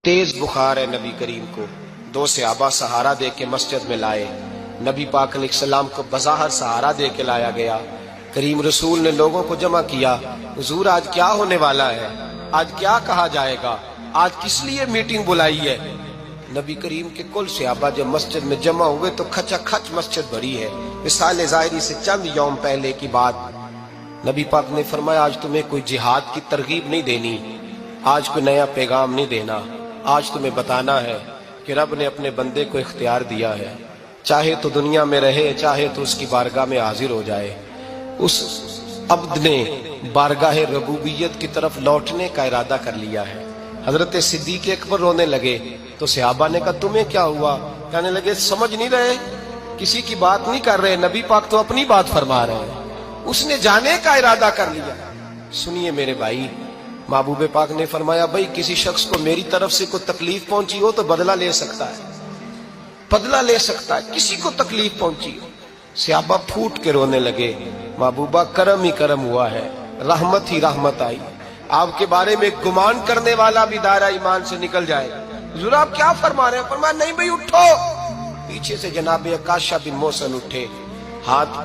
तेज बुखार है नबी करीम को। दो सहाबा सहारा दे के मस्जिद में लाए। नबी पाक अलैहिस्सलाम को बज़ाहिर सहारा दे के लाया गया। करीम रसूल ने लोगों को जमा किया, हुजूर आज क्या होने वाला है, आज क्या कहा जाएगा, आज किस लिए मीटिंग बुलाई है। नबी करीम के कुल सहाबा जब मस्जिद में जमा हुए तो खचाखच मस्जिद भरी है। मिसाल ज़ाहिरी से चंद यौम पहले की बात, नबी पाक ने फरमाया आज तुम्हें कोई जिहाद की तरगीब नहीं देनी, आज कोई नया पैगाम नहीं देना, आज तुम्हें बताना है कि रब ने अपने बंदे को इख्तियार दिया है, चाहे तो दुनिया में रहे चाहे तो उसकी बारगाह में हाजिर हो जाए। उस अब्द ने बारगाह रबूबियत की तरफ लौटने का इरादा कर लिया है। हजरत सिद्दीक अकबर रोने लगे तो सहाबा ने कहा तुम्हें क्या हुआ। कहने लगे समझ नहीं रहे, किसी की बात नहीं कर रहे, नबी पाक तो अपनी बात फरमा रहे हैं, उसने जाने का इरादा कर लिया। सुनिए मेरे भाई, महबूब पाक ने फरमाया भाई किसी शख्स को मेरी तरफ से कोई तकलीफ पहुंची हो तो बदला ले सकता है, बदला ले सकता है, किसी को तकलीफ पहुंची हो। सहाबा फूट के रोने लगे, महबूबा करम ही करम हुआ है, रहमत ही रहमत आई, आपके बारे में गुमान करने वाला भी दायरा ईमान से निकल जाएगा। हुजूर आप क्या फरमा रहे हैं। फरमाया नहीं भाई उठो। पीछे से जनाब अकाशा बिन मोहसन उठे, हाथ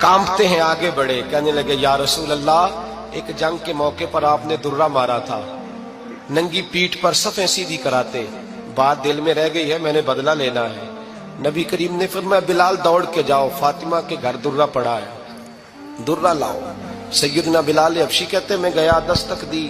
कांपते हैं आगे बढ़े, कहने लगे या रसूल अल्लाह एक जंग के मौके पर आपने दुर्रा मारा था, नंगी पीठ पर सफ़ें सीधी कराते, बात दिल में रह गई है, मैंने बदला लेना है। नबी करीम ने फरमाया बिलाल दौड़ के जाओ, फातिमा के घर दुर्रा पड़ा है, दुर्रा लाओ। सैयदना बिलाल हबशी कहते मैं गया, दस्तक दी,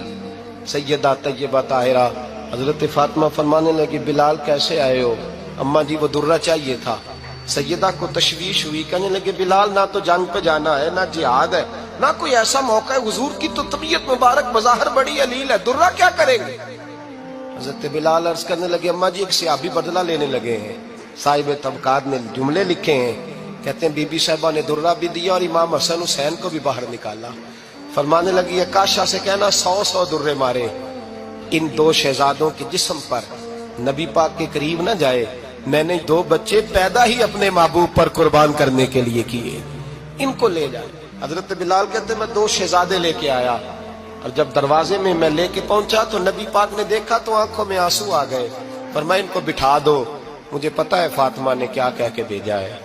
सैयदा तैयबा ताहिरा हजरत फातिमा फरमाने लगी बिलाल कैसे आए हो। अम्मा जी वो दुर्रा चाहिए था। सैयदा को तशवीश हुई, कहने लगे बिलाल ना तो जंग पे जाना है, ना जिहाद है, ना कोई ऐसा मौका है, हुजूर की तो तबीयत मुबारक बज़ाहिर बड़ी अलील है, दुर्रा क्या करेंगे। हजरत बिलाल अर्ज करने लगे अम्मा जी एक सहाबी बदला लेने लगे हैं, साहिब तबकात ने जुमले लिखे हैं, कहते हैं बीबी साहिबा ने दुर्रा भी दिया और इमाम हसन हुसैन को भी बाहर निकाला। फरमाने लगी काशा से कहना 100 दुर्रे मारे, इन दो शहजादों के जिस्म पर नबी पाक के करीब न जाए, मैंने 2 बच्चे पैदा ही अपने महबूब पर कुर्बान करने के लिए किए, इनको ले जाए। हजरत बिलाल कहते मैं 2 शहजादे लेके आया और जब दरवाजे में मैं लेके पहुंचा तो नबी पाक ने देखा तो आंखों में आंसू आ गए। फरमाया इनको बिठा दो, मुझे पता है फातिमा ने क्या कह के भेजा है।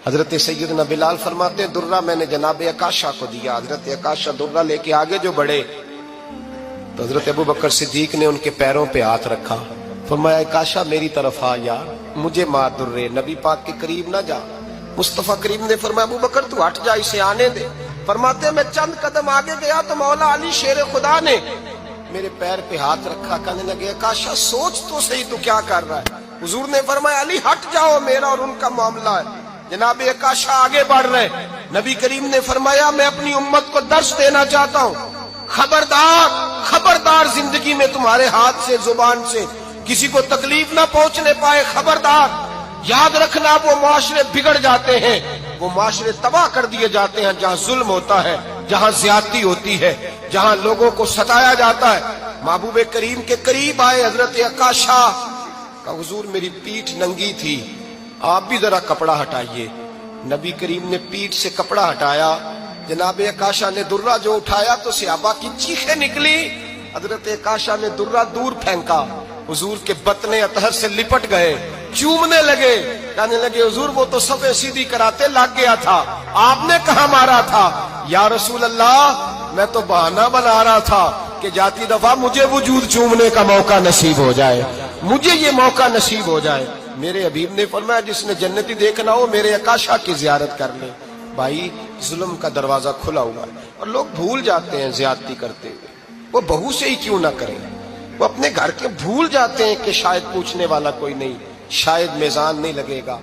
हजरत सैयदना बिलाल फरमाते हैं दुर्रा मैंने जनाब अकाशा को दिया। हजरत अकाशा दुर्रा लेके आगे जो बढ़े तो हजरत अबू बकर सिद्दीक ने उनके पैरों पे हाथ रखा। फरमाया अकाशा मेरी तरफ आ यार, मुझे मार दुर्रे, नबी पाक के करीब ना जा। मुस्तफा करीम ने फरमाया अबू बकर तू हट जा, इसे आने दे। फरमाते मैं चंद कदम आगे गया तो मौला अली शेर खुदा ने मेरे पैर पे हाथ रखा। कहने लगे अकाशा सोच तो सही तू क्या कर रहा है। हुजूर ने फरमाया अली हट जाओ, मेरा और उनका मामला है। जनाब अकाशा आगे बढ़ रहे, नबी करीम ने फरमाया मैं अपनी उम्मत को दर्श देना चाहता हूँ, खबरदार खबरदार जिंदगी में तुम्हारे हाथ से जुबान से किसी को तकलीफ ना पहुंचने पाए, खबरदार। याद रखना वो माशरे बिगड़ जाते हैं, वो माशरे तबाह कर दिए जाते हैं जहां जुल्म होता है, जहां ज्यादती होती है, जहां लोगों को सताया जाता है। महबूब करीम के करीब आए हजरत अकाशा का, हुजूर मेरी पीठ नंगी थी, आप भी जरा कपड़ा हटाइए। नबी करीम ने पीठ से कपड़ा हटाया, जनाब अकाशा ने दुर्रा जो उठाया तो सहाबा की चीखें निकली। हजरत अकाशा ने दुर्रा दूर फेंका, हुजूर के बतने अतहर से लिपट गए, चूमने लगे, कहने लगे हुजूर वो तो सफ़े सीधी कराते लग गया था, आपने कहा मारा था। या रसूल अल्लाह मैं तो बहाना बना रहा था कि जाती दफा मुझे वजूद चूमने का मौका नसीब हो जाए, मुझे ये मौका नसीब हो जाए। मेरे हबीब ने फरमाया जिसने जन्नती देखना हो मेरे अकाशा की जियारत कर ले। भाई जुल्म का दरवाजा खुला हुआ है और लोग भूल जाते हैं ज्यादती करते हुए, वो बहू से ही क्यों ना करें, वो अपने घर के भूल जाते हैं कि शायद पूछने वाला कोई नहीं, शायद मेजान नहीं लगेगा।